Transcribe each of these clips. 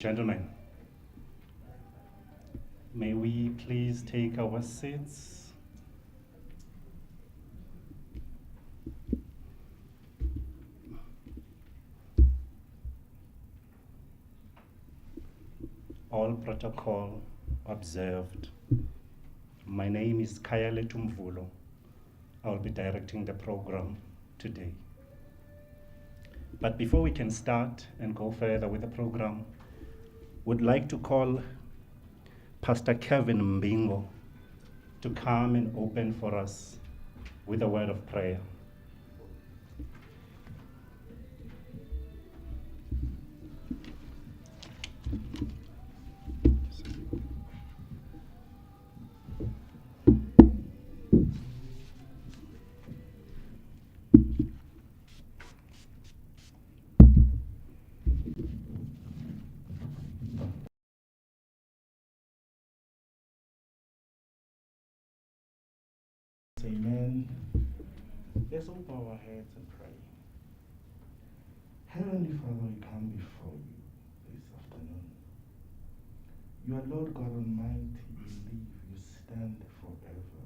Gentlemen, may we please take our seats? All protocol observed. My name is Kayale Tumvulo. I'll be directing the program today. But before we can start and go further with the program, would like to call Pastor Kevin Mbingo to come and open for us with a word of prayer. Amen. Let's open our heads and pray. Heavenly Father, we come before you this afternoon. You are Lord God Almighty, you live, you stand forever.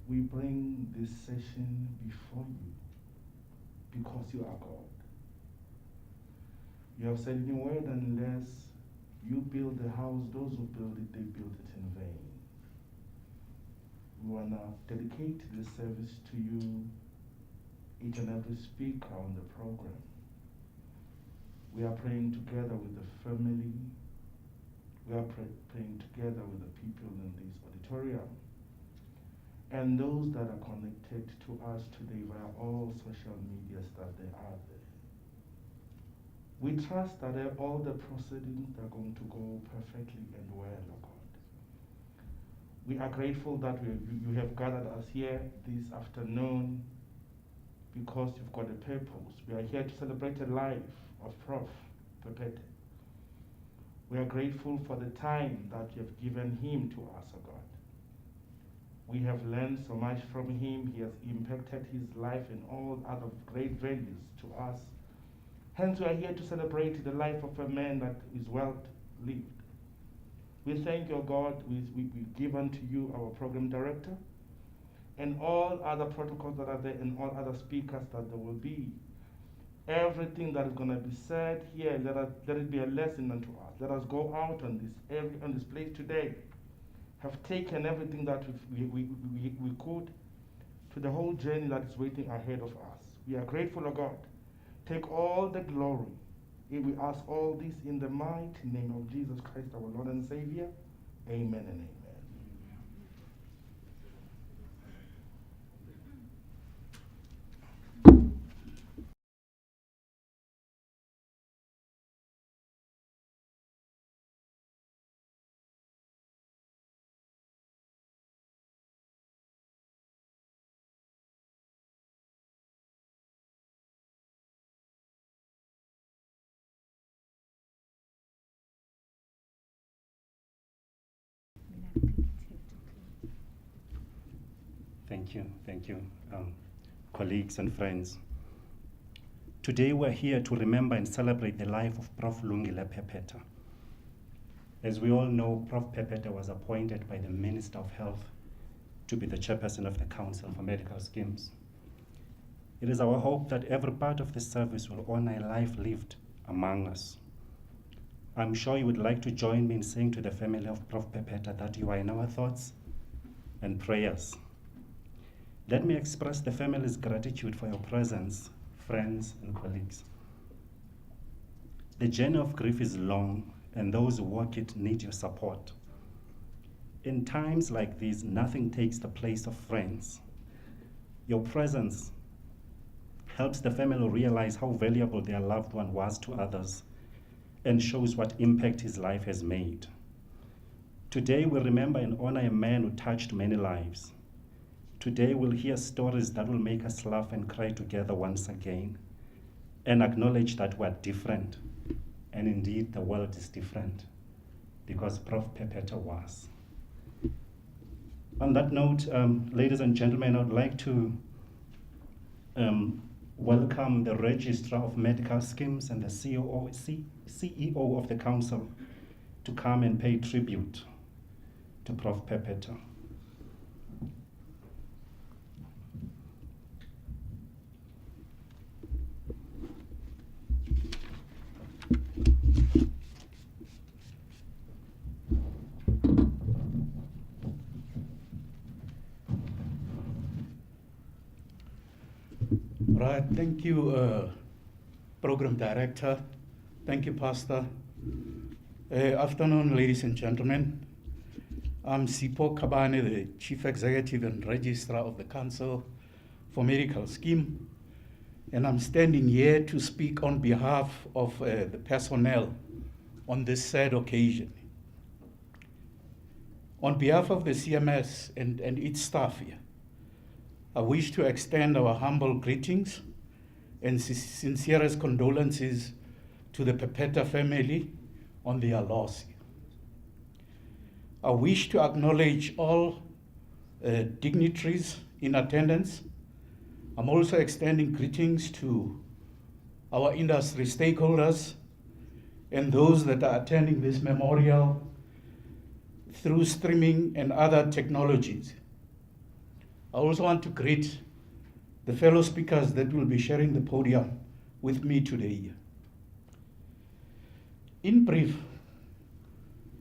We bring this session before you because you are God. You have said in your word, unless you build the house, those who build it, they build it in vain. We want to dedicate this service to you, each and every speaker on the program. We are praying together with the family. We are praying together with the people in this auditorium. And those that are connected to us today via all social medias that they are there. We trust that all the proceedings are going to go perfectly and well, O God. We are grateful that you have gathered us here this afternoon because you've got a purpose. We are here to celebrate the life of Prof Pepeta. We are grateful for the time that you have given him to us, O God. We have learned so much from him. He has impacted his life and all other great values to us. Hence, we are here to celebrate the life of a man that is well lived. We thank you, God. We give unto you our program director and all other protocols that are there and all other speakers that there will be. Everything that is going to be said here, let it be a lesson unto us. Let us go out on this place today, have taken everything that we could to the whole journey that is waiting ahead of us. We are grateful, O God. Take all the glory. We ask all this in the mighty name of Jesus Christ, our Lord and Savior. Amen and amen. Thank you, colleagues and friends. Today we're here to remember and celebrate the life of Prof Lungile Pepeta. As we all know, Prof Pepeta was appointed by the Minister of Health to be the chairperson of the Council for Medical Schemes. It is our hope that every part of the service will honor a life lived among us. I'm sure you would like to join me in saying to the family of Prof Pepeta that you are in our thoughts and prayers. Let me express the family's gratitude for your presence, friends and colleagues. The journey of grief is long, and those who walk it need your support. In times like these, nothing takes the place of friends. Your presence helps the family realize how valuable their loved one was to others and shows what impact his life has made. Today, we remember and honor a man who touched many lives. Today, we'll hear stories that will make us laugh and cry together once again and acknowledge that we're different. And indeed, the world is different because Prof Pepeta was. On that note, ladies and gentlemen, I would like to welcome the Registrar of Medical Schemes and the CEO of the Council to come and pay tribute to Prof Pepeta. Right, thank you, Program Director. Thank you, Pastor. Afternoon, ladies and gentlemen. I'm Sipho Kabane, the Chief Executive and Registrar of the Council for Medical Scheme, and I'm standing here to speak on behalf of the personnel on this sad occasion. On behalf of the CMS and its staff here, I wish to extend our humble greetings and sincerest condolences to the Pepeta family on their loss. I wish to acknowledge all dignitaries in attendance. I'm also extending greetings to our industry stakeholders and those that are attending this memorial through streaming and other technologies. I also want to greet the fellow speakers that will be sharing the podium with me today. In brief,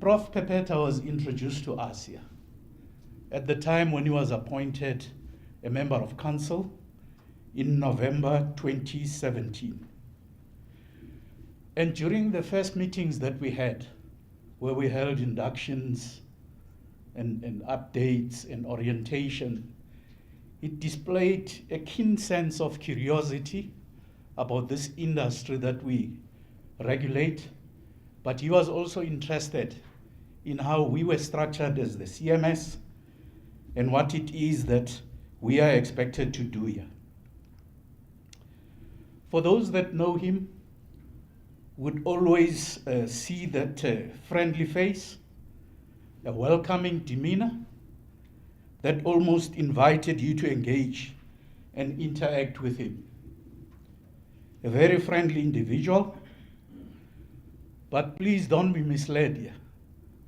Prof Pepeta was introduced to us here at the time when he was appointed a member of council in November 2017. And during the first meetings that we had, where we held inductions and updates and orientation, it displayed a keen sense of curiosity about this industry that we regulate, but he was also interested in how we were structured as the CMS and what it is that we are expected to do here. For those that know him, would always see that friendly face, a welcoming demeanor that almost invited you to engage and interact with him. A very friendly individual, but please don't be misled here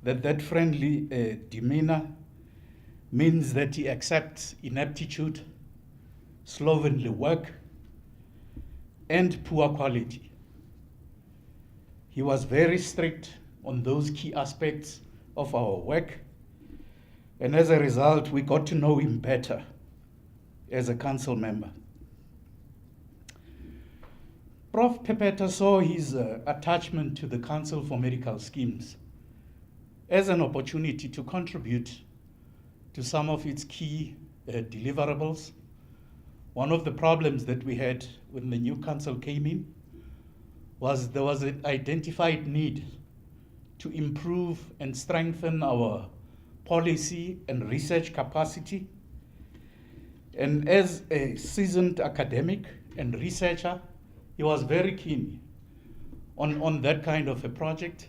that friendly demeanor means that he accepts ineptitude, slovenly work, and poor quality. He was very strict on those key aspects of our work, and as a result, we got to know him better as a council member. Prof Pepeta saw his attachment to the Council for Medical Schemes as an opportunity to contribute to some of its key deliverables. One of the problems that we had when the new council came in was there was an identified need to improve and strengthen our policy and research capacity. And as a seasoned academic and researcher, he was very keen on that kind of a project.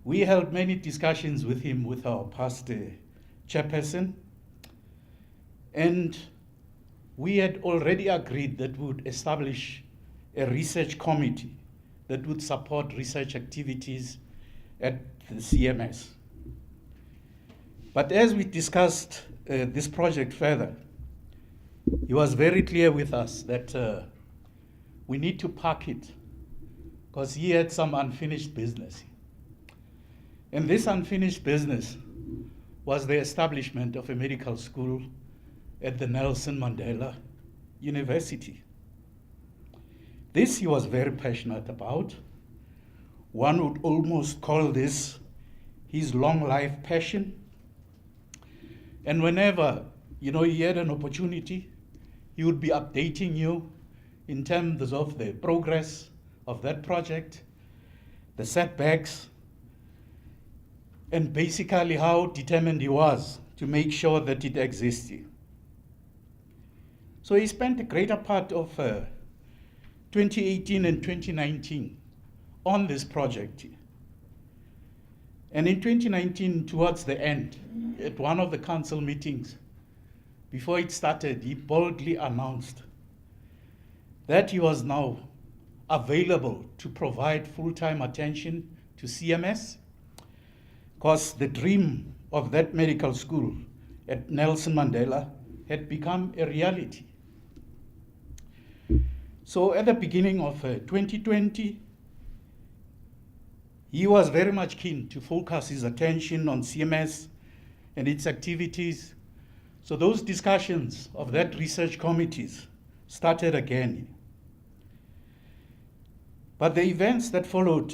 We held many discussions with him, with our past chairperson, and we had already agreed that we would establish a research committee that would support research activities at the CMS. But as we discussed this project further, he was very clear with us that we need to park it because he had some unfinished business. And this unfinished business was the establishment of a medical school at the Nelson Mandela University. This he was very passionate about. One would almost call this his long life passion. And whenever, he had an opportunity, he would be updating you in terms of the progress of that project, the setbacks, and basically how determined he was to make sure that it existed. So he spent a greater part of 2018 and 2019 on this project. And in 2019, towards the end, at one of the council meetings, before it started, he boldly announced that he was now available to provide full-time attention to CMS, because the dream of that medical school at Nelson Mandela had become a reality. So at the beginning of 2020, he was very much keen to focus his attention on CMS and its activities. So those discussions of that research committees started again. But the events that followed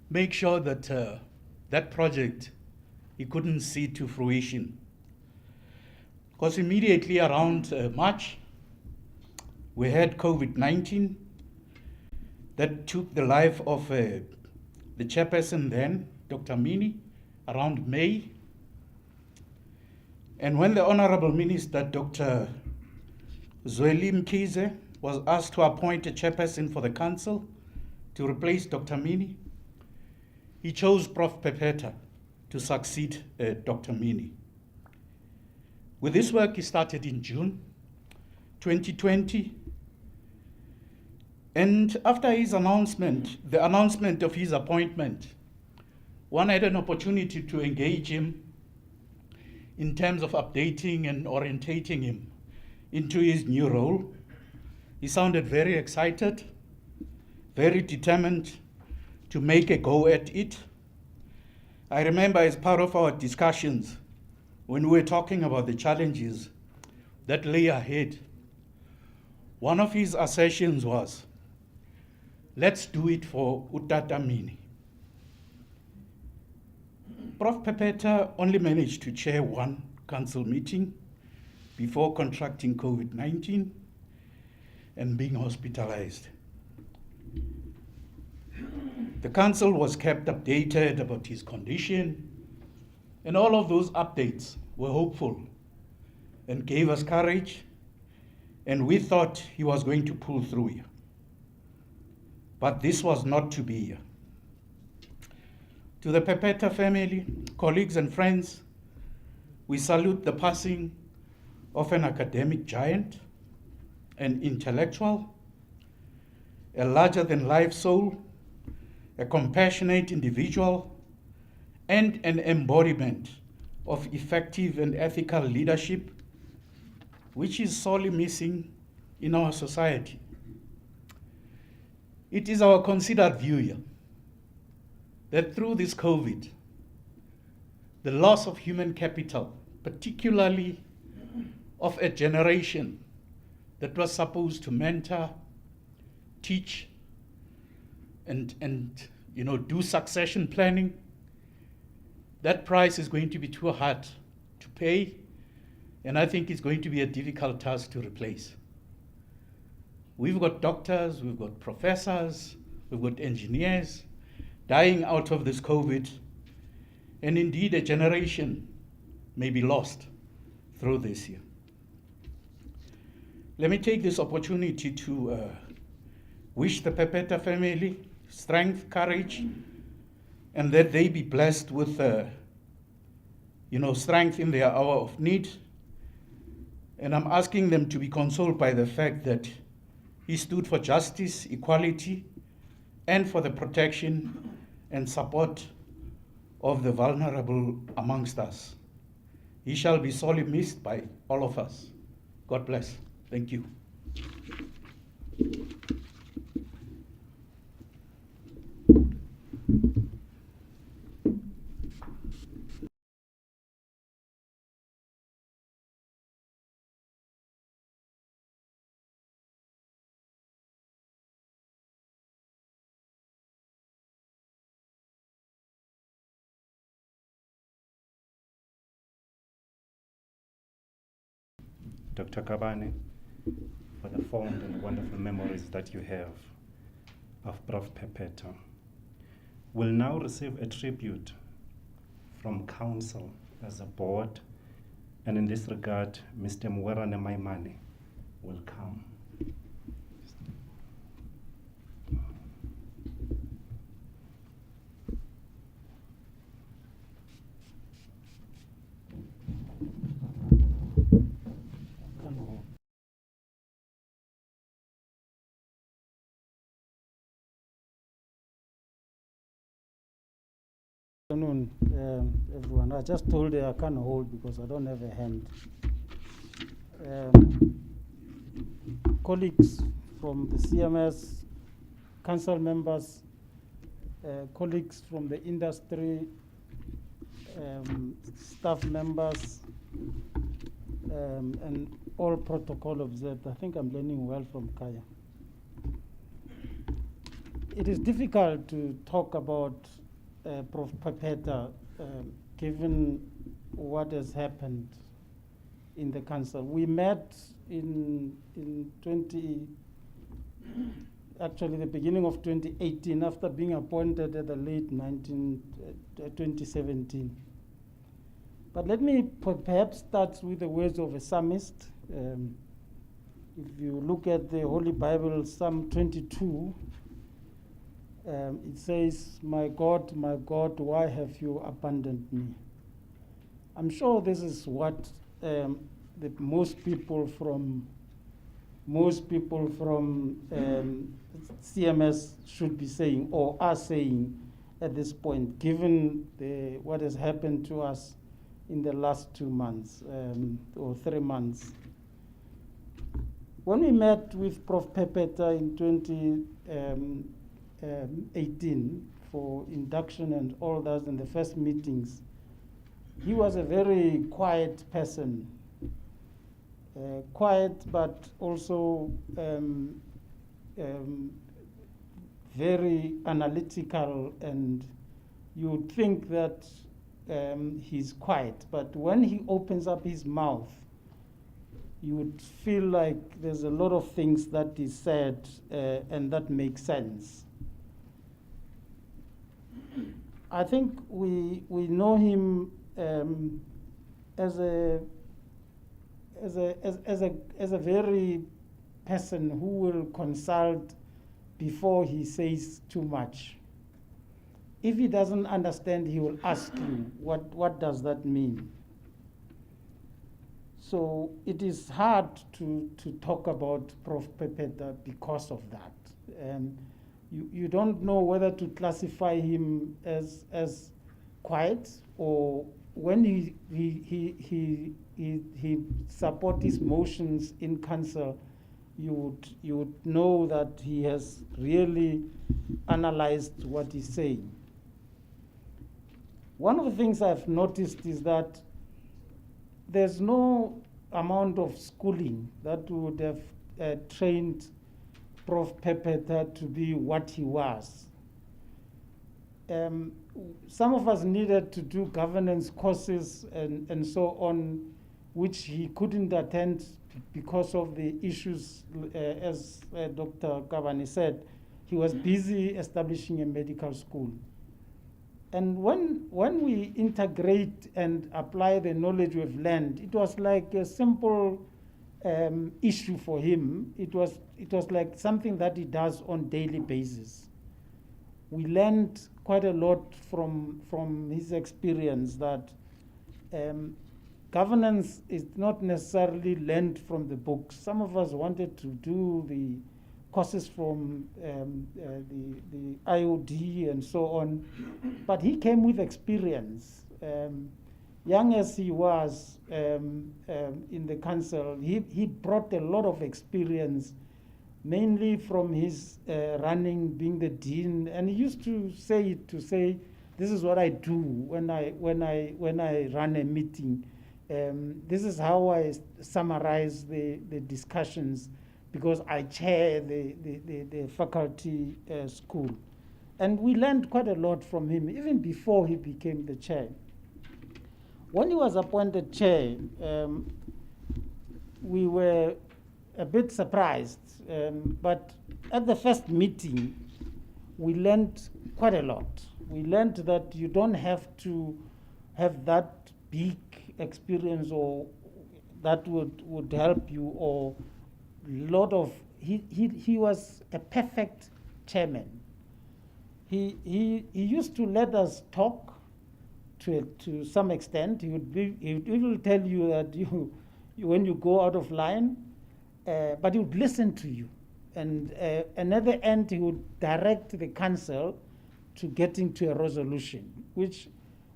make sure that that project, he couldn't see to fruition. Because immediately around March, we had COVID-19 that took the life of the chairperson then, Dr. Mini, around May. And when the Honorable Minister, Dr. Zweli Mkhize, was asked to appoint a chairperson for the council to replace Dr. Mini, he chose Prof Pepeta to succeed Dr. Mini. With this work, he started in June 2020. And after his announcement, the announcement of his appointment, one had an opportunity to engage him in terms of updating and orientating him into his new role. He sounded very excited, very determined to make a go at it. I remember as part of our discussions, when we were talking about the challenges that lay ahead, one of his assertions was, let's do it for Utata Mini. Prof Pepeta only managed to chair one council meeting before contracting COVID-19 and being hospitalized. The council was kept updated about his condition, and all of those updates were hopeful and gave us courage, and we thought he was going to pull through here. But this was not to be. To the Pepeta family, colleagues and friends, we salute the passing of an academic giant, an intellectual, a larger-than-life soul, a compassionate individual, and an embodiment of effective and ethical leadership, which is sorely missing in our society. It is our considered view here that through this COVID, the loss of human capital, particularly of a generation that was supposed to mentor, teach, and do succession planning, that price is going to be too hard to pay, and I think it's going to be a difficult task to replace. We've got doctors, we've got professors, we've got engineers dying out of this COVID, and indeed a generation may be lost through this year. Let me take this opportunity to wish the Pepeta family strength, courage, and that they be blessed with strength in their hour of need. And I'm asking them to be consoled by the fact that he stood for justice, equality, and for the protection and support of the vulnerable amongst us. He shall be sorely missed by all of us. God bless. Thank you. Dr. Kabane, for the fond and wonderful memories that you have of Prof Pepeta. We'll now receive a tribute from Council as a board, and in this regard, Mr. Mwerane Maimane will come. afternoon, everyone. I just told her I can't hold because I don't have a hand. Colleagues from the CMS, council members, colleagues from the industry, staff members, and all protocol observed. I think I'm learning well from Kaya. It is difficult to talk about Prof Pepeta given what has happened in the council. We met in actually the beginning of 2018 after being appointed at the late 2017. But let me perhaps start with the words of a psalmist. If you look at the Holy Bible, Psalm 22, it says, my God, why have you abandoned me? I'm sure this is what most people from CMS should be saying or are saying at this point, given what has happened to us in the last 2 months or 3 months. When we met with Prof Pepeta in 2018 for induction and all that in the first meetings, he was a very quiet person. Quiet, but also very analytical, and you would think that he's quiet, but when he opens up his mouth, you would feel like there's a lot of things that is said and that make sense. I think we know him as a very person who will consult before he says too much. If he doesn't understand, he will ask you, what does that mean? So it is hard to talk about Prof Pepeta because of that. You don't know whether to classify him as quiet, or when he support his motions in council, you would know that he has really analyzed what he's saying. One of the things I've noticed is that there's no amount of schooling that would have trained Prof Pepeta to be what he was. Some of us needed to do governance courses and so on, which he couldn't attend because of the issues, as Dr. Kabani said. He was busy establishing a medical school. And when we integrate and apply the knowledge we've learned, it was like a simple issue for him. It was like something that he does on daily basis. We learned quite a lot from his experience that governance is not necessarily learned from the books. Some of us wanted to do the courses from the IOD and so on, but he came with experience. Young as he was in the council, he brought a lot of experience, mainly from his running, being the dean, and he used to say, this is what I do when I run a meeting. This is how I summarize the discussions, because I chair the faculty school. And we learned quite a lot from him, even before he became the chair. When he was appointed chair, we were a bit surprised, but at the first meeting, we learned quite a lot. We learned that you don't have to have that big experience, or that would help you, or lot of, he was a perfect chairman. He used to let us talk to some extent. He will tell you that when you go out of line, but he would listen to you. And at the end, he would direct the council to getting to a resolution, which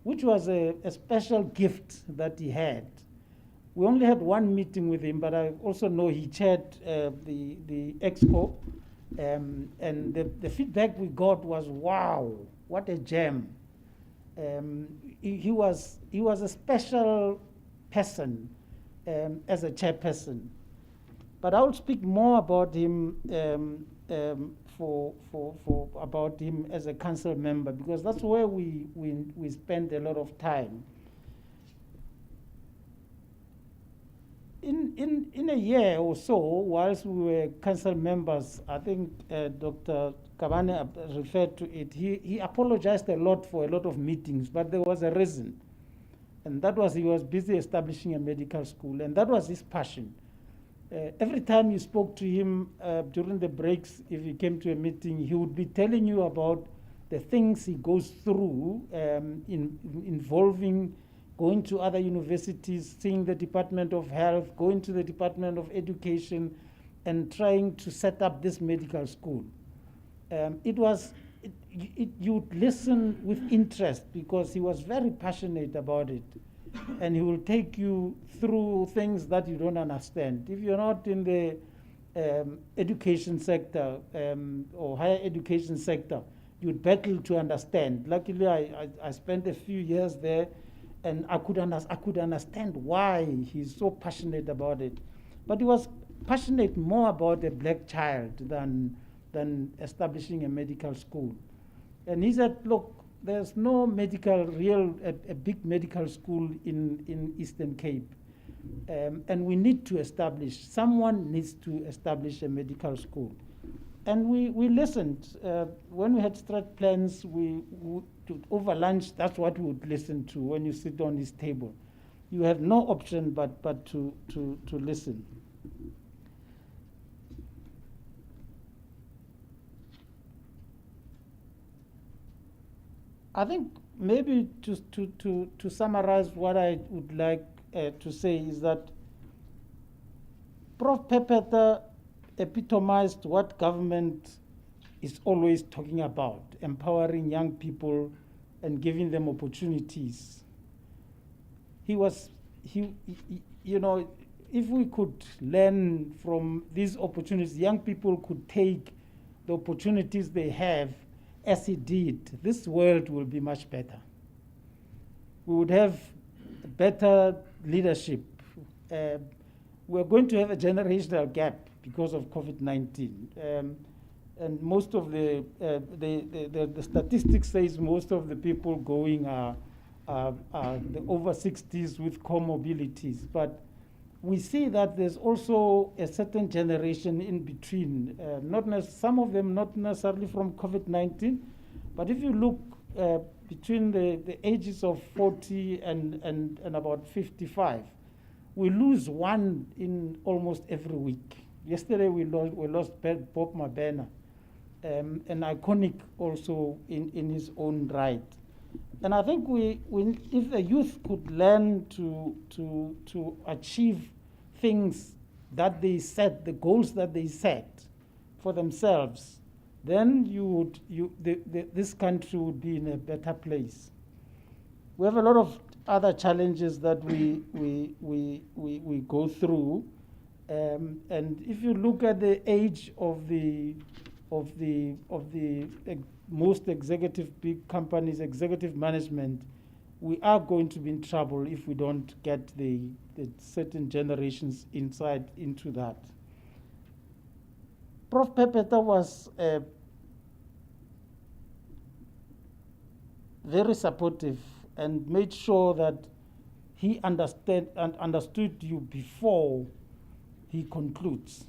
which was a special gift that he had. We only had one meeting with him, but I also know he chaired the exco, and the feedback we got was, wow, what a gem. He was a special person as a chairperson. But I will speak more about him about him as a council member, because that's where we spend a lot of time. In a year or so, whilst we were council members, I think Dr. Kabane referred to it, he apologized a lot for a lot of meetings, but there was a reason. And that was he was busy establishing a medical school, and that was his passion. Every time you spoke to him during the breaks, if he came to a meeting, he would be telling you about the things he goes through involving going to other universities, seeing the Department of Health, going to the Department of Education, and trying to set up this medical school. You would listen with interest because he was very passionate about it. And he will take you through things that you don't understand. If you're not in the education sector or higher education sector, you'd battle to understand. Luckily, I spent a few years there, and I could understand why he's so passionate about it. But he was passionate more about a black child than establishing a medical school. And he said, look, there's no a big medical school in Eastern Cape. And we need to someone needs to establish a medical school. And we listened. When we had strat plans, over lunch, that's what we would listen to when you sit on this table. You have no option but to listen. I think maybe to summarize what I would like to say is that Prof Pepeta epitomized what government is always talking about, empowering young people and giving them opportunities. If we could learn from these opportunities, young people could take the opportunities they have as he did, this world will be much better. We would have better leadership. We're going to have a generational gap because of COVID-19. And most of the statistics says most of the people going are the over 60s with comorbidities. But we see that there's also a certain generation in between, some of them not necessarily from COVID-19, but if you look between the ages of 40 and about 55, we lose one in almost every week. Yesterday we lost Bob Mabena, an iconic also in his own right. And I think if the youth could learn to achieve things that they set, the goals that they set for themselves, then this country would be in a better place. We have a lot of other challenges that we go through, and if you look at the age of the most executive big companies, executive management, we are going to be in trouble if we don't get the certain generations into that. Prof Pepeta was very supportive and made sure that he understood you before he concludes.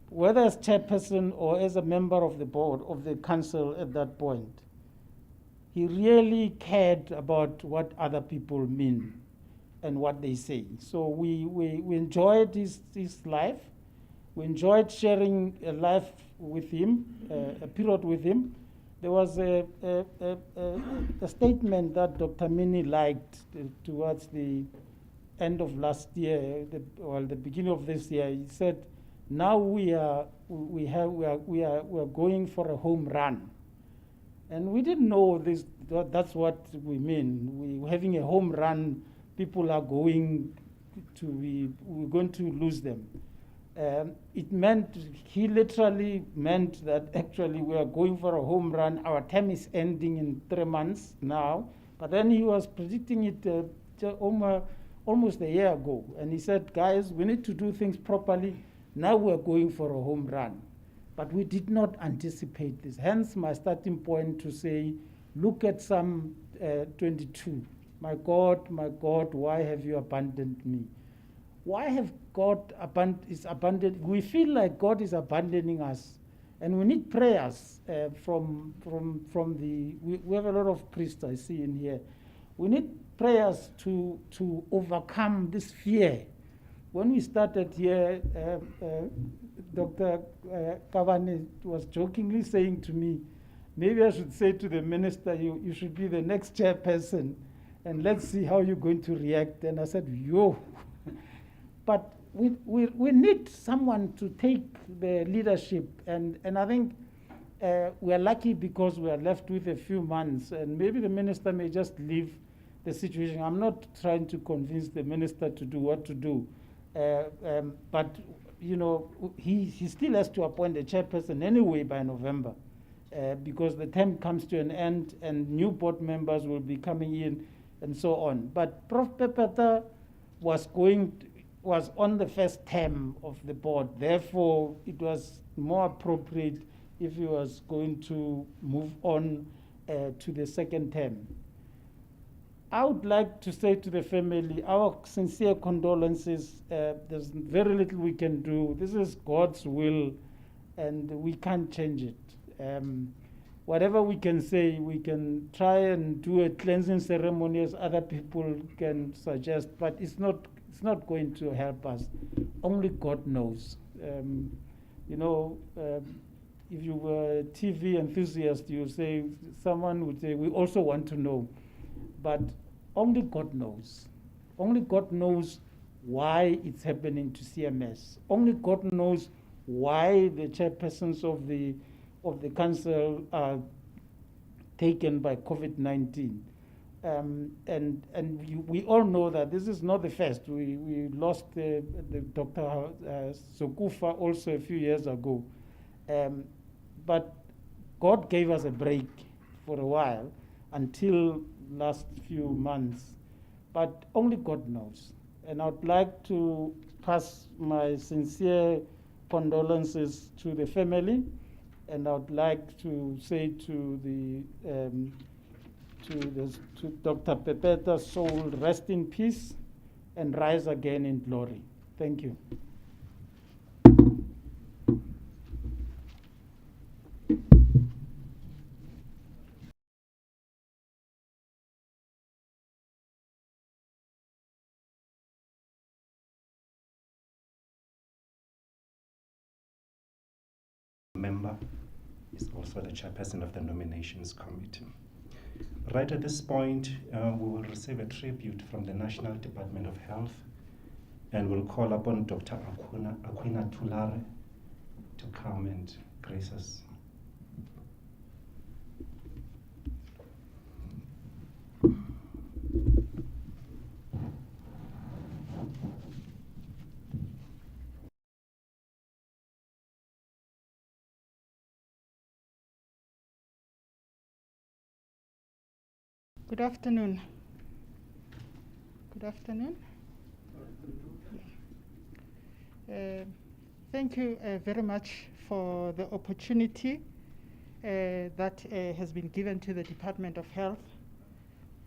Whether as chairperson or as a member of the board of the council at that point, he really cared about what other people mean and what they say. So we enjoyed his life. We enjoyed sharing a life with him, a period with him. There was a statement that Dr. Mini liked towards the end of last year, the beginning of this year. He said, "Now we are going for a home run. And we didn't know this. That's what we mean. We're having a home run. People are going to be, we're going to lose them. It meant, he literally meant that actually we are going for a home run. Our term is ending in 3 months now. But then he was predicting it almost a year ago. And he said, guys, we need to do things properly. Now we're going for a home run. But we did not anticipate this. Hence my starting point to say, look at Psalm 22. My God, why have you abandoned me? Why have God abandoned? We feel like God is abandoning us. And we need prayers from the, we have a lot of priests I see in here. We need prayers to overcome this fear. When we started here, Dr. Kavane was jokingly saying to me, maybe I should say to the minister, you should be the next chairperson, and let's see how you're going to react. And I said, yo. But we need someone to take the leadership. And I think we are lucky because we are left with a few months. And maybe the minister may just leave the situation. I'm not trying to convince the minister to do what to do. But, you know, he still has to appoint a chairperson anyway by November because the term comes to an end and new board members will be coming in and so on. But Prof Pepeta was on the first term of the board. Therefore, it was more appropriate if he was going to move on to the second term. I would like to say to the family, our sincere condolences. There's very little we can do. This is God's will, and we can't change it. Whatever we can say, we can try and do a cleansing ceremony as other people can suggest, but it's not going to help us. Only God knows. You know, if you were a TV enthusiast, you say, someone would say, we also want to know. But only God knows. Only God knows why it's happening to CMS. Only God knows why the chairpersons of the council are taken by COVID-19. And we all know that this is not the first. We lost the Dr. Sokufa also a few years ago. But God gave us a break for a while until last few months. But only God knows. And I would like to pass my sincere condolences to the family. And I would like to say to Dr. Pepeta, soul, rest in peace and rise again in glory. Thank you. Member is also the chairperson of the nominations committee. Right at this point, we will receive a tribute from the National Department of Health, and we'll call upon Dr. Aquina Tulare to come and grace us. Good afternoon. Good afternoon. Thank you very much for the opportunity that has been given to the Department of Health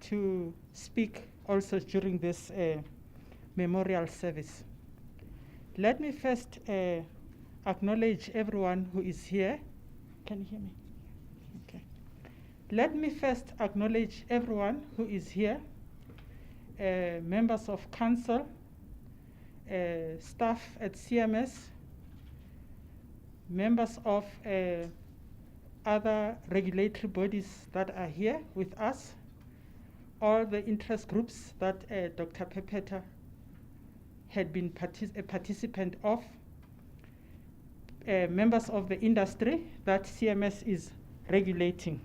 to speak also during this memorial service. Let me first acknowledge everyone who is here. Can you hear me? Okay. Let me first acknowledge everyone who is here, members of council, staff at CMS, members of other regulatory bodies that are here with us, all the interest groups that Dr. Pepeta had been a participant of, members of the industry that CMS is regulating.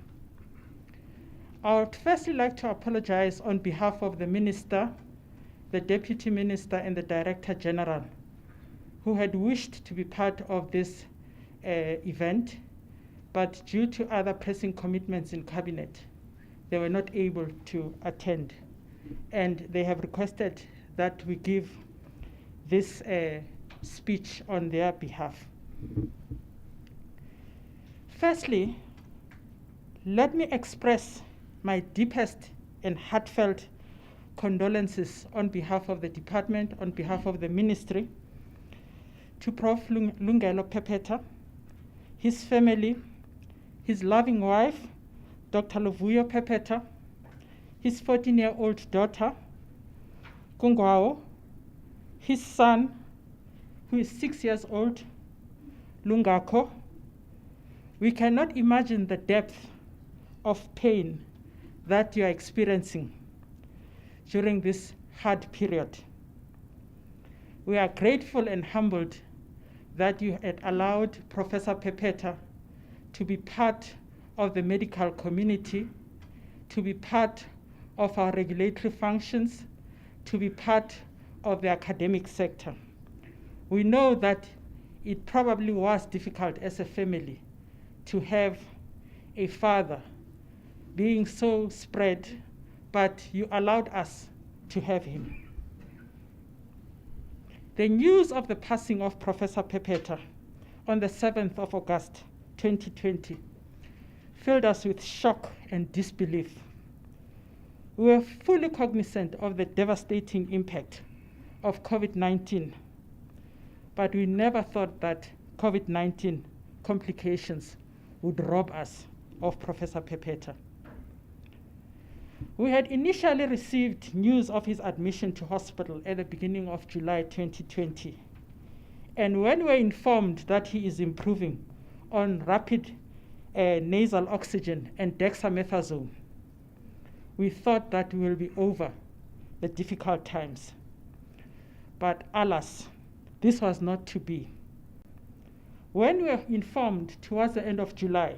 I would firstly like to apologize on behalf of the Minister, the Deputy Minister, and the Director General, who had wished to be part of this event, but due to other pressing commitments in Cabinet, they were not able to attend. And they have requested that we give this speech on their behalf. Firstly, let me express my deepest and heartfelt condolences on behalf of the department, on behalf of the ministry, to Prof Lungile Pepeta, his family, his loving wife, Dr. Lungile Pepeta, his 14-year-old daughter, Kungwao, his son, who is 6 years old, Lungako. We cannot imagine the depth of pain that you are experiencing during this hard period. We are grateful and humbled that you had allowed Professor Pepeta to be part of the medical community, to be part of our regulatory functions, to be part of the academic sector. We know that it probably was difficult as a family to have a father being so spread, but you allowed us to have him. The news of the passing of Professor Pepeta on the 7th of August 2020 filled us with shock and disbelief. We were fully cognizant of the devastating impact of COVID-19, but we never thought that COVID-19 complications would rob us of Professor Pepeta. We had initially received news of his admission to hospital at the beginning of July 2020. And when we were informed that he is improving on rapid nasal oxygen and dexamethasone, we thought that we will be over the difficult times. But alas, this was not to be. When we were informed towards the end of July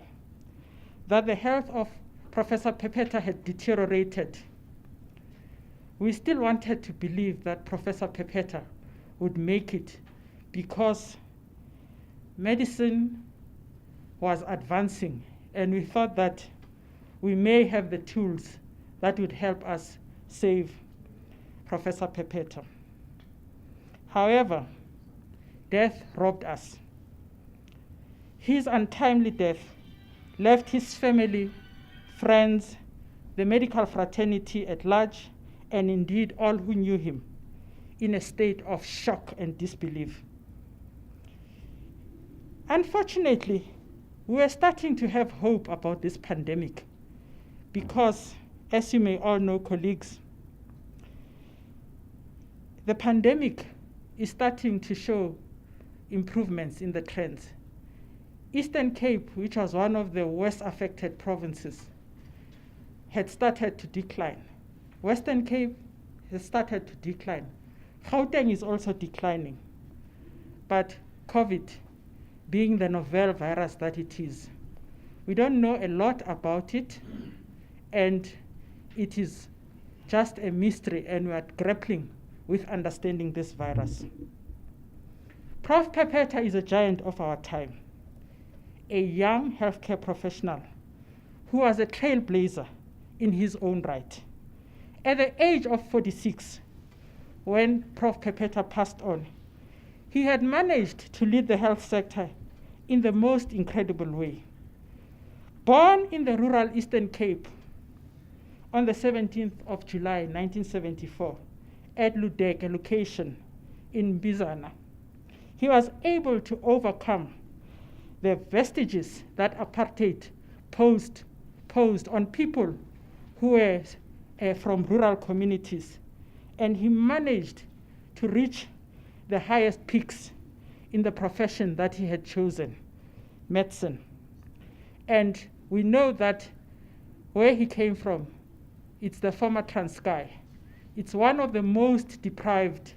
that the health of Professor Pepeta had deteriorated, we still wanted to believe that Professor Pepeta would make it because medicine was advancing, and we thought that we may have the tools that would help us save Professor Pepeta. However, death robbed us. His untimely death left his family, friends, the medical fraternity at large, and indeed all who knew him, in a state of shock and disbelief. Unfortunately, we are starting to have hope about this pandemic because, as you may all know, colleagues, the pandemic is starting to show improvements in the trends. Eastern Cape, which was one of the worst affected provinces, had started to decline. Western Cape has started to decline. Gauteng is also declining. But COVID, being the novel virus that it is, we don't know a lot about it, and it is just a mystery, and we are grappling with understanding this virus. Prof Pepeta is a giant of our time, a young healthcare professional who was a trailblazer in his own right. At the age of 46, when Prof Pepeta passed on, he had managed to lead the health sector in the most incredible way. Born in the rural Eastern Cape on the 17th of July 1974 at Ludek, a location in Bizana, he was able to overcome the vestiges that apartheid posed on people who were from rural communities, and he managed to reach the highest peaks in the profession that he had chosen, medicine. And we know that where he came from, it's the former Transkei. It's one of the most deprived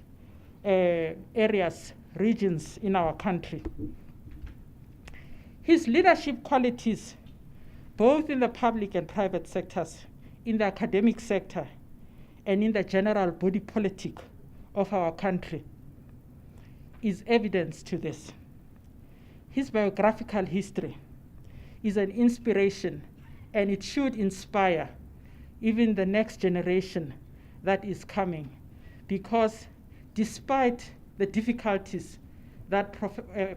regions in our country. His leadership qualities, both in the public and private sectors, in the academic sector and in the general body politic of our country is evidence to this. His biographical history is an inspiration, and it should inspire even the next generation that is coming, because despite the difficulties that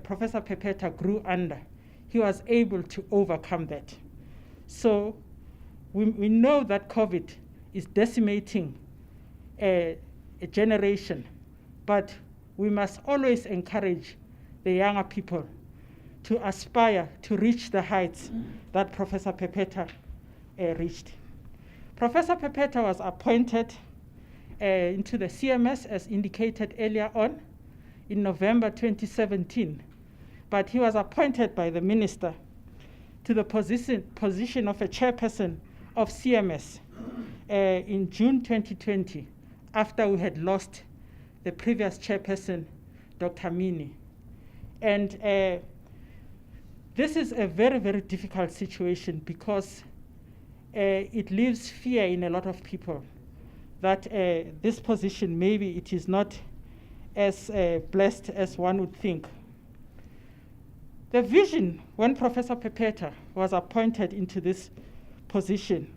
Professor Pepeta grew under, he was able to overcome that. So we know that COVID is decimating a generation, but we must always encourage the younger people to aspire to reach the heights that Professor Pepeta reached. Professor Pepeta was appointed into the CMS, as indicated earlier on, in November 2017, but he was appointed by the minister to the position of a chairperson of CMS in June 2020, after we had lost the previous chairperson, Dr. Mini. And this is a very, very difficult situation, because it leaves fear in a lot of people that this position, maybe it is not as blessed as one would think. The vision when Professor Pepeta was appointed into this position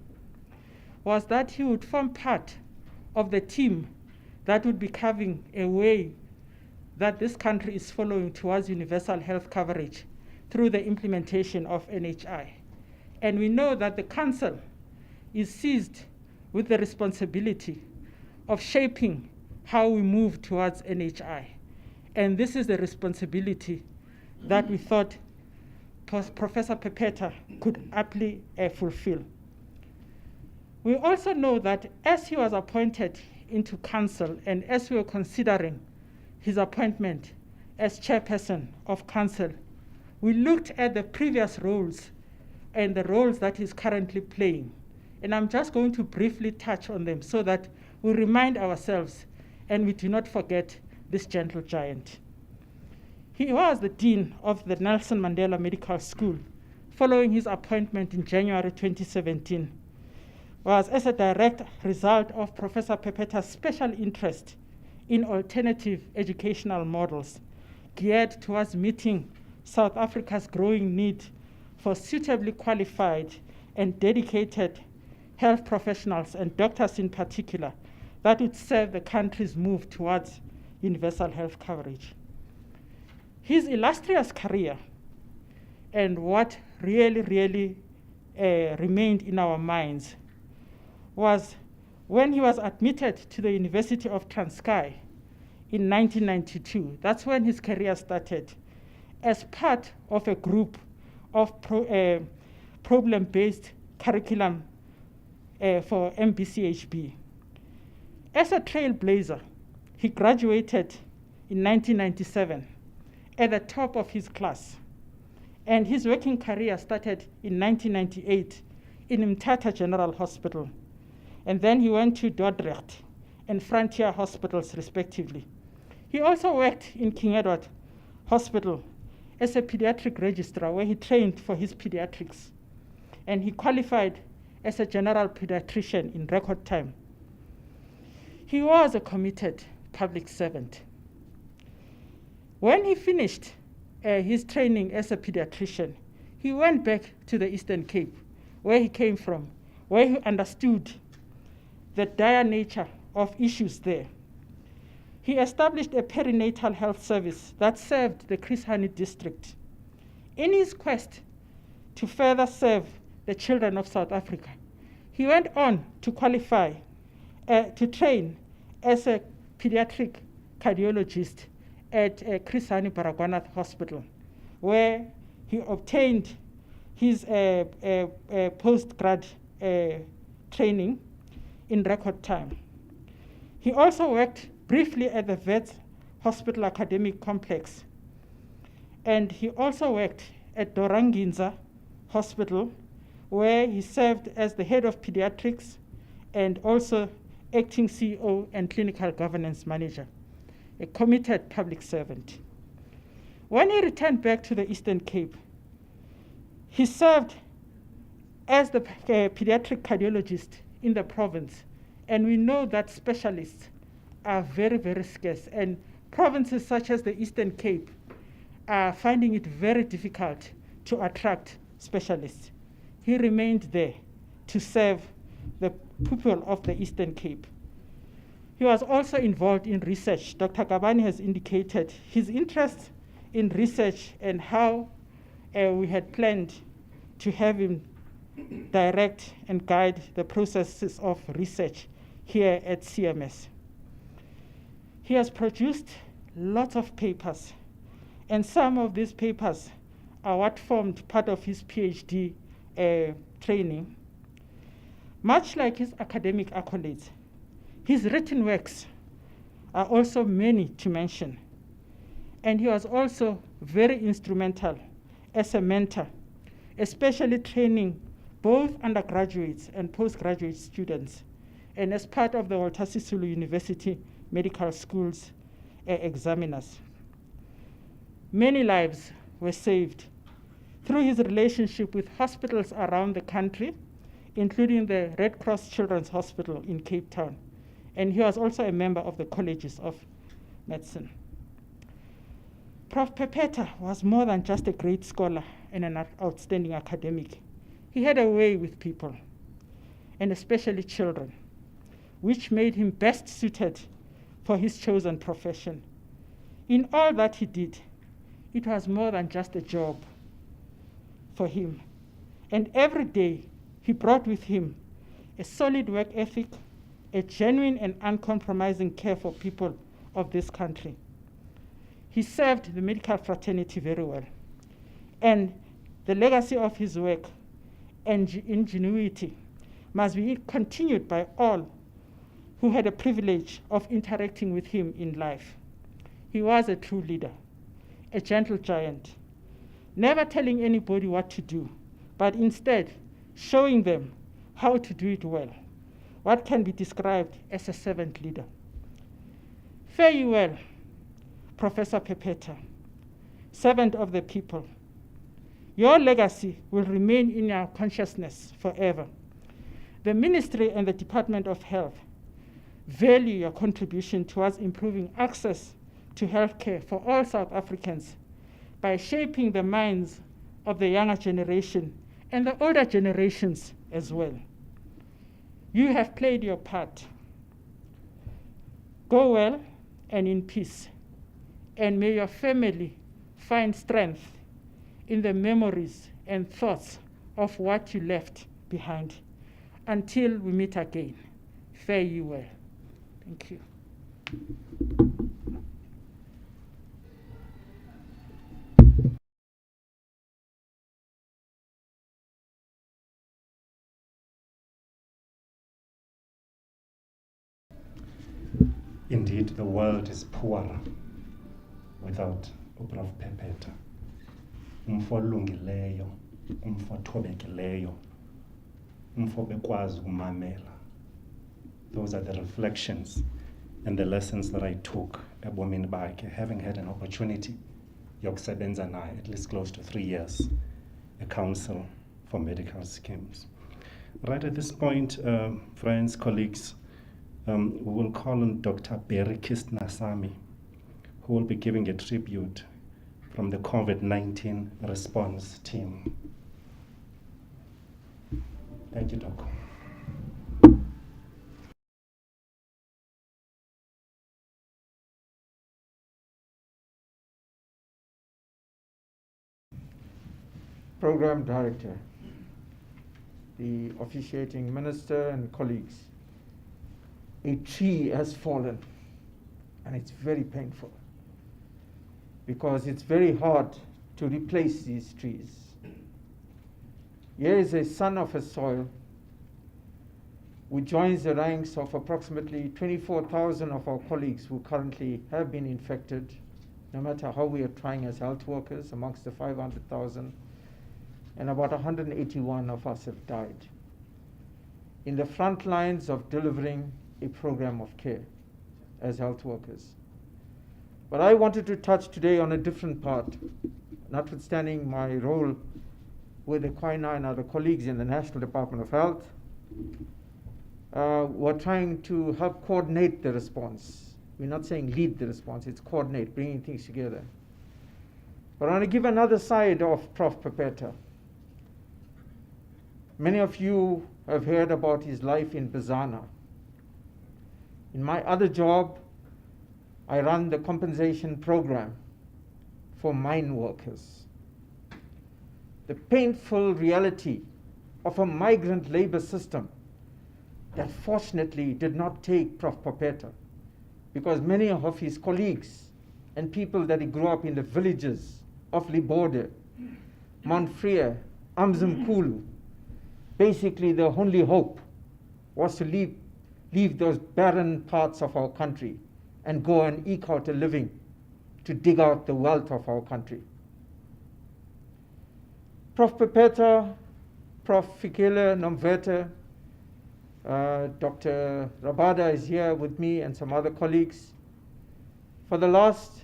was that he would form part of the team that would be carving a way that this country is following towards universal health coverage through the implementation of NHI. And we know that the Council is seized with the responsibility of shaping how we move towards NHI. And this is the responsibility that we thought Professor Pepeta could aptly fulfill. We also know that as he was appointed into Council, and as we were considering his appointment as chairperson of Council, we looked at the previous roles and the roles that he's currently playing. And I'm just going to briefly touch on them so that we remind ourselves and we do not forget this gentle giant. He was the Dean of the Nelson Mandela Medical School following his appointment in January 2017, was as a direct result of Professor Pepeta's special interest in alternative educational models geared towards meeting South Africa's growing need for suitably qualified and dedicated health professionals, and doctors in particular, that would serve the country's move towards universal health coverage. His illustrious career, and what really remained in our minds, was when he was admitted to the University of Transkei in 1992. That's when his career started, as part of a group of problem-based curriculum for MBCHB. As a trailblazer, he graduated in 1997 at the top of his class, and his working career started in 1998 in Mthatha General Hospital, and then he went to Dordrecht and Frontier Hospitals respectively. He also worked in King Edward Hospital as a pediatric registrar, where he trained for his pediatrics, and he qualified as a general pediatrician in record time. He was a committed public servant. When he finished his training as a pediatrician, he went back to the Eastern Cape, where he came from, where he understood the dire nature of issues there. He established a perinatal health service that served the Chris Hani district. In his quest to further serve the children of South Africa, he went on to qualify, to train as a pediatric cardiologist at Chris Hani Baragwanath Hospital, where he obtained his postgrad training in record time. He also worked briefly at the Vets Hospital Academic Complex, and he also worked at Doranginza Hospital, where he served as the head of pediatrics and also acting CEO and clinical governance manager, a committed public servant. When he returned back to the Eastern Cape, he served as the pediatric cardiologist in the province. And we know that specialists are very, very scarce. And provinces such as the Eastern Cape are finding it very difficult to attract specialists. He remained there to serve the people of the Eastern Cape. He was also involved in research. Dr. Kabani has indicated his interest in research and how we had planned to have him direct and guide the processes of research here at CMS. He has produced lots of papers, and some of these papers are what formed part of his PhD training. Much like his academic accolades, his written works are also many to mention. And he was also very instrumental as a mentor, especially training both undergraduates and postgraduate students, and as part of the Walter Sisulu University Medical School's examiners. Many lives were saved through his relationship with hospitals around the country, including the Red Cross Children's Hospital in Cape Town. And he was also a member of the colleges of medicine. Prof Pepeta was more than just a great scholar and an outstanding academic. He had a way with people, and especially children, which made him best suited for his chosen profession. In all that he did, it was more than just a job for him. And every day he brought with him a solid work ethic, a genuine and uncompromising care for people of this country. He served the medical fraternity very well. And the legacy of his work and ingenuity must be continued by all who had the privilege of interacting with him in life. He was a true leader, a gentle giant, never telling anybody what to do, but instead showing them how to do it well, what can be described as a servant leader. Fare you well, Professor Pepeta, servant of the people. Your legacy will remain in our consciousness forever. The Ministry and the Department of Health value your contribution towards improving access to healthcare for all South Africans by shaping the minds of the younger generation and the older generations as well. You have played your part. Go well and in peace, and may your family find strength in the memories and thoughts of what you left behind. Until we meet again, fare you well. Thank you. Indeed, the world is poorer without Prof Pepeta. Umfo olungileyo, umfo othobekileyo, umfo bekwazi ukumamela. Those are the reflections and the lessons that I took ebomini bakhe, having had an opportunity yokusebenza naye at least close to 3 years, a council for medical schemes. Right at this point, friends, colleagues, we will call on Dr. Barry Kisnasamy, who will be giving a tribute from the COVID-19 response team. Thank you, Doc. Program Director, the officiating minister and colleagues. A tree has fallen, and it's very painful because it's very hard to replace these trees. Here is a son of a soil who joins the ranks of approximately 24,000 of our colleagues who currently have been infected, no matter how we are trying as health workers, amongst the 500,000, and about 181 of us have died in the front lines of delivering a program of care as health workers. But I wanted to touch today on a different part, notwithstanding my role with the Kwaina and other colleagues in the National Department of Health. we're trying to help coordinate the response. We're not saying lead the response, it's coordinate, bringing things together. But I want to give another side of Prof Pepeta. Many of you have heard about his life in Bizana. In my other job, I run the compensation program for mine workers. The painful reality of a migrant labor system that fortunately did not take Prof Pepeta, because many of his colleagues and people that he grew up in the villages of Libode, Montfrere, Amzimkulu, basically the only hope was to leave those barren parts of our country and go and eke out a living to dig out the wealth of our country. Prof Pepeta, Prof Fikile Nomvete, Dr. Rabada is here with me and some other colleagues. For the last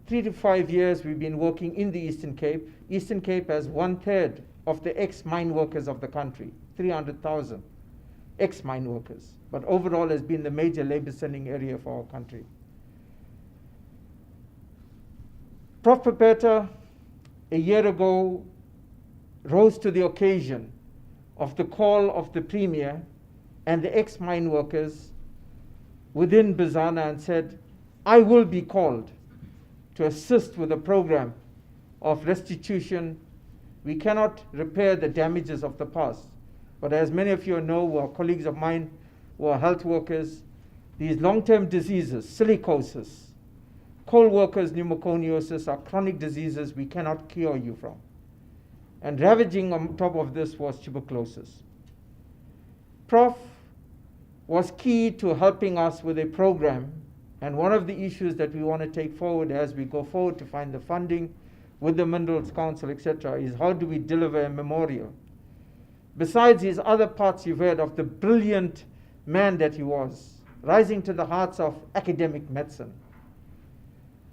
3 to 5 years, we've been working in the Eastern Cape. Eastern Cape has 1/3 of the ex-mine workers of the country, 300,000 ex-mine workers, but overall has been the major labor sending area for our country. Prof Pepeta, a year ago, rose to the occasion of the call of the Premier and the ex-mine workers within Bizana and said, I will be called to assist with a program of restitution. We cannot repair the damages of the past, but as many of you know, who are colleagues of mine, who are health workers, these long-term diseases, silicosis, coal workers' pneumoconiosis are chronic diseases we cannot cure you from. And ravaging on top of this was tuberculosis. Prof was key to helping us with a program, and one of the issues that we want to take forward as we go forward to find the funding with the Minerals Council, etc., is how do we deliver a memorial? Besides his other parts you've heard of the brilliant man that he was, rising to the hearts of academic medicine,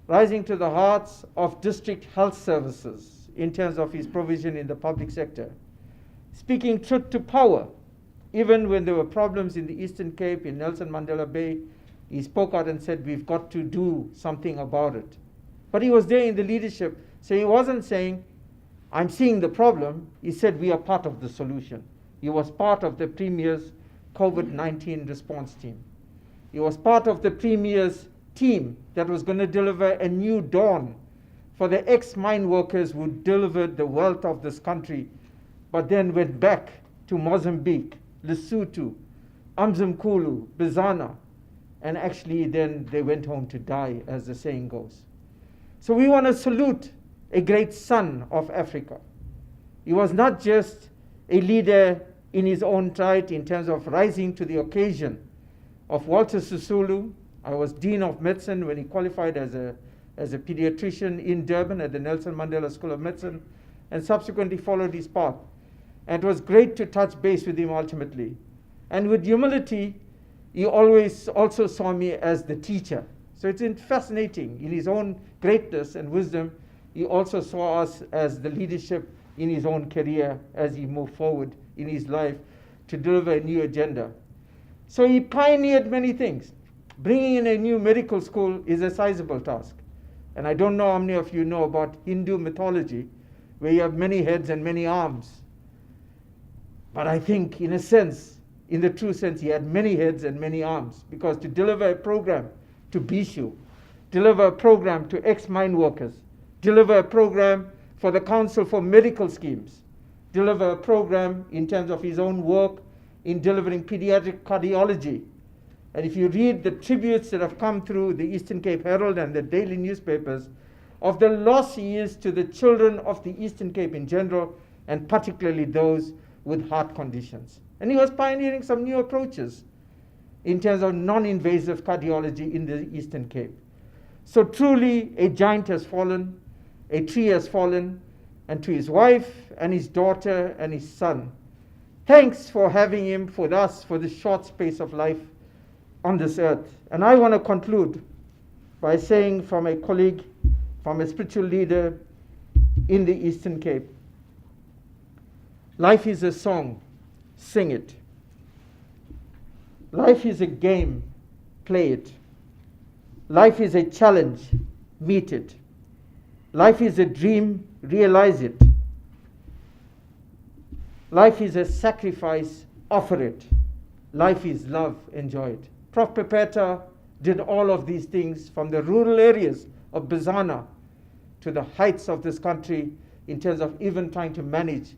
rising to the hearts of district health services in terms of his provision in the public sector, speaking truth to power. Even when there were problems in the Eastern Cape, in Nelson Mandela Bay, he spoke out and said, we've got to do something about it. But he was there in the leadership, so he wasn't saying, I'm seeing the problem. He said, we are part of the solution. He was part of the Premier's COVID-19 response team. He was part of the Premier's team that was going to deliver a new dawn for the ex-mine workers who delivered the wealth of this country, but then went back to Mozambique, Lesotho, Amzimkulu, Bizana, and actually then they went home to die, as the saying goes. So we want to salute a great son of Africa. He was not just a leader in his own right in terms of rising to the occasion of Walter Sisulu. I was Dean of Medicine when he qualified as a pediatrician in Durban at the Nelson Mandela School of Medicine, and subsequently followed his path. And it was great to touch base with him ultimately. And with humility, he always also saw me as the teacher. So it's fascinating. In his own greatness and wisdom, he also saw us as the leadership in his own career as he moved forward in his life to deliver a new agenda. So he pioneered many things. Bringing in a new medical school is a sizable task. And I don't know how many of you know about Hindu mythology, where you have many heads and many arms. But I think, in a sense, in the true sense, he had many heads and many arms, because to deliver a program to Bishu, deliver a program to ex-mine workers, deliver a program for the Council for Medical Schemes, deliver a program in terms of his own work in delivering pediatric cardiology. And if you read the tributes that have come through the Eastern Cape Herald and the daily newspapers of the loss he is to the children of the Eastern Cape in general, and particularly those with heart conditions. And he was pioneering some new approaches in terms of non-invasive cardiology in the Eastern Cape. So truly, a giant has fallen, a tree has fallen, and to his wife and his daughter and his son, thanks for having him with us for this short space of life on this earth. And I want to conclude by saying from a colleague, from a spiritual leader in the Eastern Cape, life is a song, sing it. Life is a game, play it. Life is a challenge, meet it. Life is a dream, realize it. Life is a sacrifice, offer it. Life is love, enjoy it. Prof Pepeta did all of these things from the rural areas of Bizana to the heights of this country in terms of even trying to manage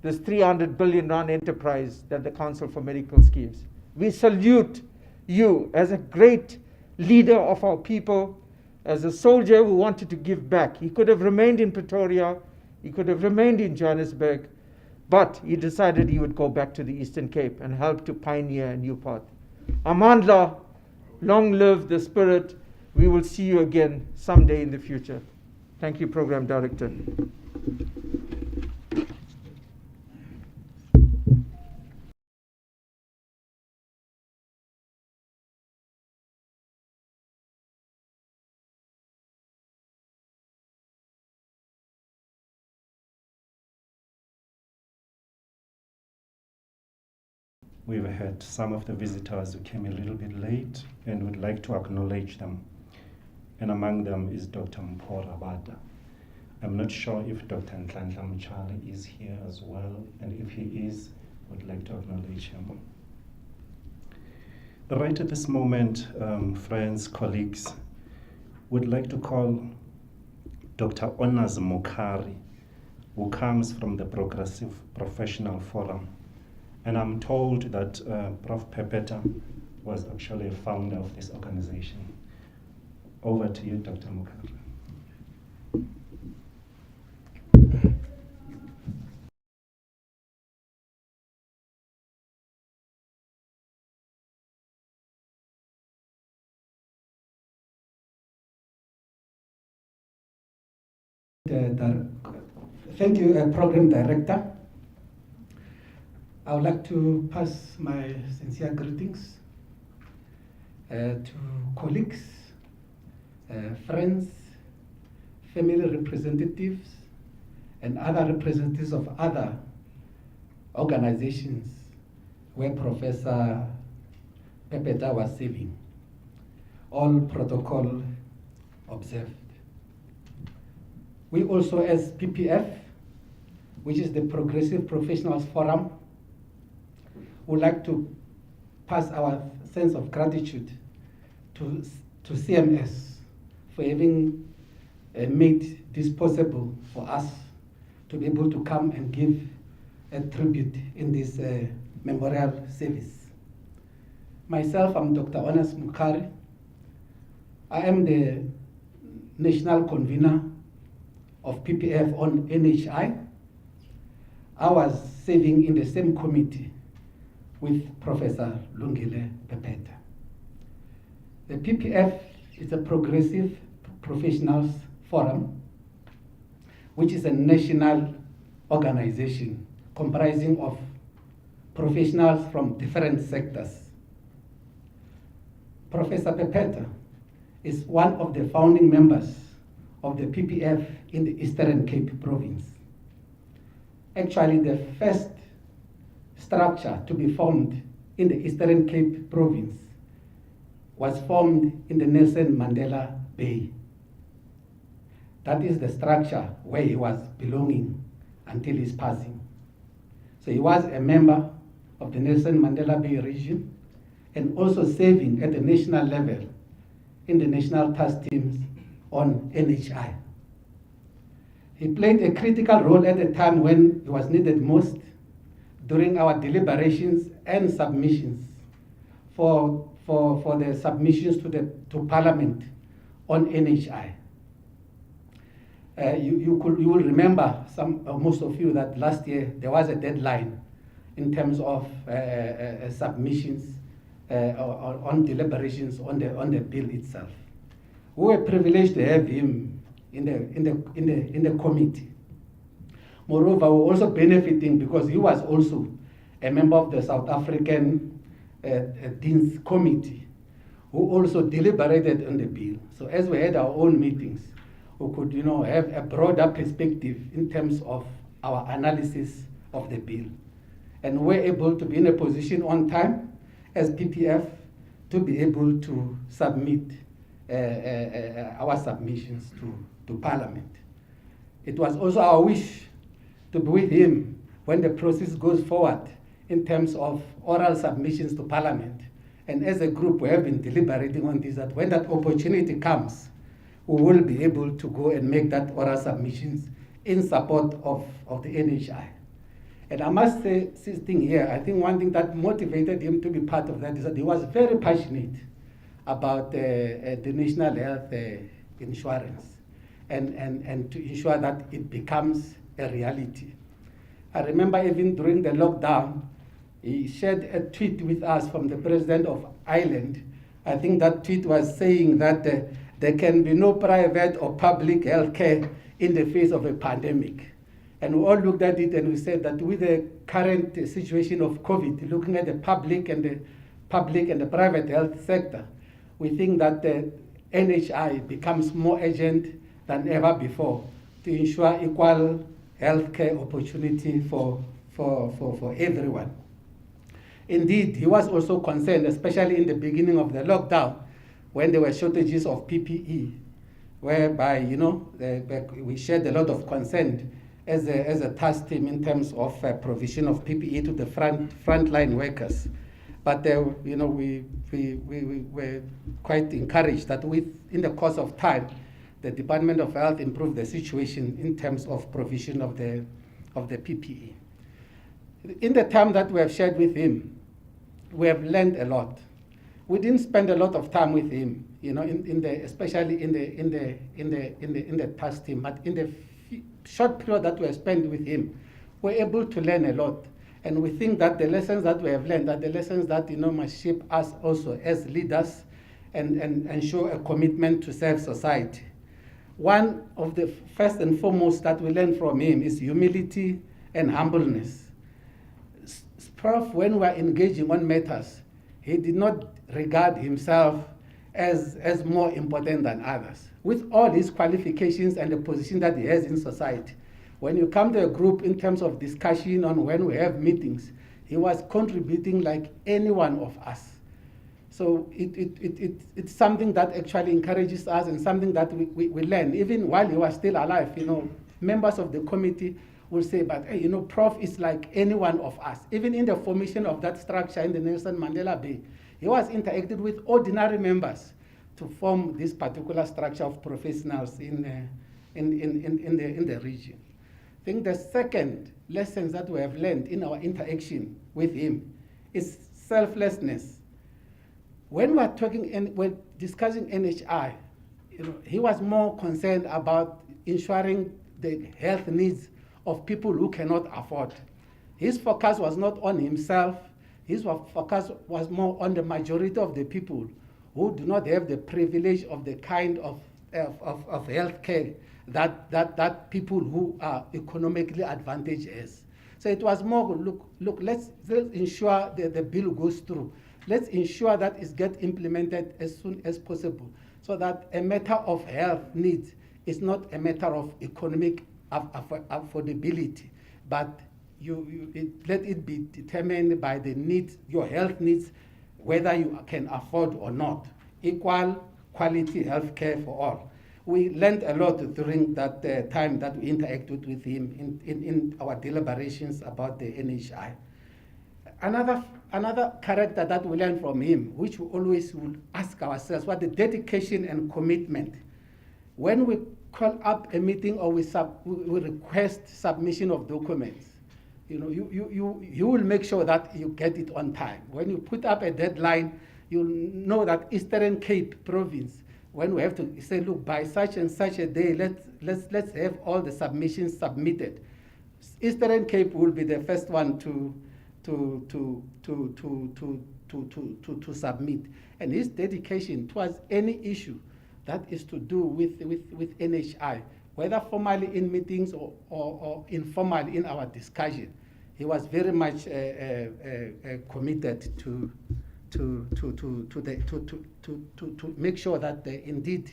this 300 billion rand enterprise that the Council for Medical Schemes. We salute you as a great leader of our people, as a soldier who wanted to give back. He could have remained in Pretoria, he could have remained in Johannesburg, but he decided he would go back to the Eastern Cape and help to pioneer a new path. Amandla, long live the spirit. We will see you again someday in the future. Thank you, Program Director. We've had some of the visitors who came a little bit late and would like to acknowledge them. And among them is Dr. Mpho Rabada. I'm not sure if Dr. Nhlanhla Mchali is here as well, and if he is, would like to acknowledge him. Right at this moment, friends, colleagues, would like to call Dr. Onas Mokari, who comes from the Progressive Professional Forum. And I'm told that Prof Pepeta was actually a founder of this organization. Over to you, Dr. Mokari. Thank you, Program Director. I would like to pass my sincere greetings to colleagues, friends, family representatives, and other representatives of other organizations where Professor Pepeta was serving. All protocol observed. We also, as PPF, which is the Progressive Professionals Forum, would like to pass our sense of gratitude to CMS for having made this possible for us to be able to come and give a tribute in this memorial service. Myself, I'm Dr. Onas Mokari. I am the national convener of PPF on NHI. I was serving in the same committee with Professor Lungile Pepeta. The PPF is a Progressive Professionals Forum, which is a national organization comprising of professionals from different sectors. Professor Pepeta is one of the founding members of the PPF in the Eastern Cape province. Actually, the first structure to be formed in the Eastern Cape province was formed in the Nelson Mandela Bay. That is the structure where he was belonging until his passing. So he was a member of the Nelson Mandela Bay region and also serving at the national level in the national task teams on NHI. He played a critical role at the time when he was needed most during our deliberations and submissions for the submissions to Parliament on NHI. You will remember, most of you, that last year there was a deadline in terms of submissions on deliberations on the bill itself. We were privileged to have him in the committee. Moreover, we were also benefiting because he was also a member of the South African Dean's Committee, who also deliberated on the bill. So as we had our own meetings, we could, have a broader perspective in terms of our analysis of the bill. And we're able to be in a position on time as PPF to be able to submit our submissions to Parliament. It was also our wish to be with him when the process goes forward in terms of oral submissions to Parliament. And as a group, we have been deliberating on this, that when that opportunity comes, we will be able to go and make that oral submissions in support of the NHI. And I must say, sitting here, I think one thing that motivated him to be part of that is that he was very passionate about the national health insurance and to ensure that it becomes a reality. I remember even during the lockdown, he shared a tweet with us from the president of Ireland. I think that tweet was saying that there can be no private or public health care in the face of a pandemic. And we all looked at it and we said that with the current situation of COVID, looking at the public and the private health sector, we think that the NHI becomes more urgent than ever before to ensure equal healthcare opportunity for everyone. Indeed, he was also concerned, especially in the beginning of the lockdown, when there were shortages of PPE, whereby we shared a lot of concern as a task team in terms of provision of PPE to the frontline workers. But we were quite encouraged that in the course of time, the Department of Health improved the situation in terms of provision of the PPE. In the time that we have shared with him, we have learned a lot. We didn't spend a lot of time with him, especially in the task team, but in the short period that we have spent with him, we're able to learn a lot. And we think that the lessons that we have learned are the lessons that must shape us also as leaders and show a commitment to serve society. One of the first and foremost that we learn from him is humility and humbleness. Prof, when we are engaging on matters, he did not regard himself as more important than others. With all his qualifications and the position that he has in society, when you come to a group in terms of discussion on when we have meetings, he was contributing like any one of us. So it's something that actually encourages us and something that we learn. Even while he was still alive, members of the committee will say, but hey, Prof is like any one of us. Even in the formation of that structure in the Nelson Mandela Bay, he was interacting with ordinary members to form this particular structure of professionals in the region. I think the second lesson that we have learned in our interaction with him is selflessness. When we're discussing NHI, he was more concerned about ensuring the health needs of people who cannot afford. His focus was not on himself. His focus was more on the majority of the people who do not have the privilege of the kind of health care that people who are economically advantaged has. So it was more, look, let's ensure that the bill goes through. Let's ensure that it gets implemented as soon as possible so that a matter of health needs is not a matter of economic affordability, but let it be determined by the needs, your health needs, whether you can afford or not. Equal quality health care for all. We learned a lot during that time that we interacted with him in our deliberations about the NHI. Another character that we learned from him, which we always will ask ourselves, what the dedication and commitment. When we call up a meeting or we request submission of documents, you will make sure that you get it on time. When you put up a deadline, you'll know that Eastern Cape province, when we have to say, look, by such and such a day, let's have all the submissions submitted. Eastern Cape will be the first one to submit. And his dedication towards any issue that is to do with NHI, whether formally in meetings or informally in our discussion, he was very much committed to make sure that indeed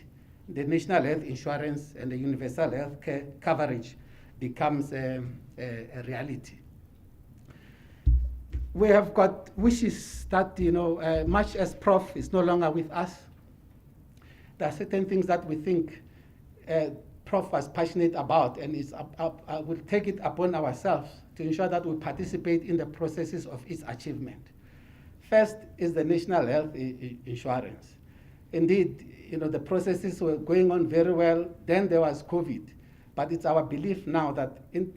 the national health insurance and the universal health care coverage becomes a reality. we have got wishes that, much as Prof is no longer with us, there are certain things that we think Prof was passionate about, and we'll take it upon ourselves to ensure that we participate in the processes of its achievement. First is the national health insurance. Indeed, the processes were going on very well. Then there was COVID. But it's our belief now that in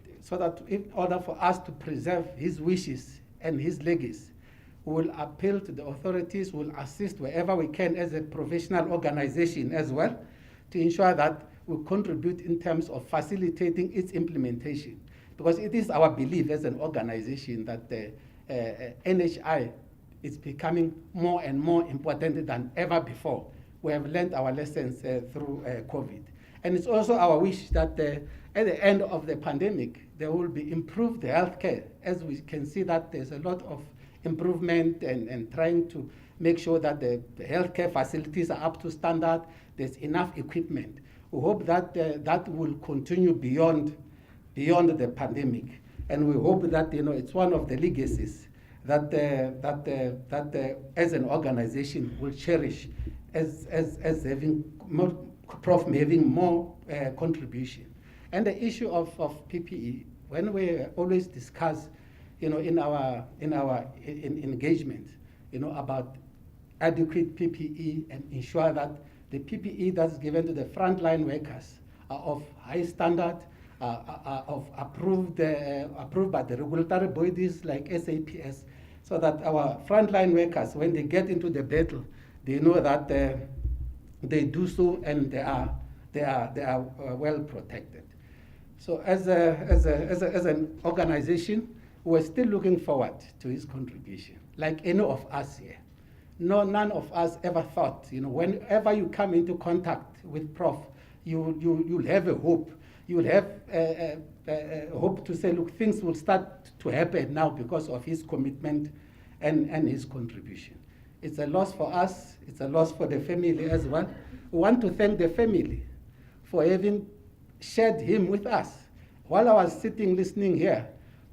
order for us to preserve his wishes and his legacy, we will appeal to the authorities, we will assist wherever we can as a professional organization as well, to ensure that we contribute in terms of facilitating its implementation. Because it is our belief as an organization that the NHI is becoming more and more important than ever before. We have learned our lessons through COVID. And it's also our wish that at the end of the pandemic, there will be improved healthcare, as we can see that there's a lot of improvement and trying to make sure that the healthcare facilities are up to standard, there's enough equipment. We hope that that will continue beyond the pandemic. And we hope that it's one of the legacies that as an organization will cherish as having more, Prof having more contribution. And the issue of PPE, when we always discuss, in our engagement, about adequate PPE and ensure that the PPE that's given to the frontline workers are of high standard, are approved by the regulatory bodies like SAPS, so that our frontline workers, when they get into the battle, they know that they do so and they are well protected. So as an organization, we're still looking forward to his contribution, like any of us here. None of us ever thought, whenever you come into contact with Prof, you'll have a hope. You'll have a hope to say, look, things will start to happen now because of his commitment and his contribution. It's a loss for us. It's a loss for the family as well. We want to thank the family for having shared him with us. While I was sitting listening here,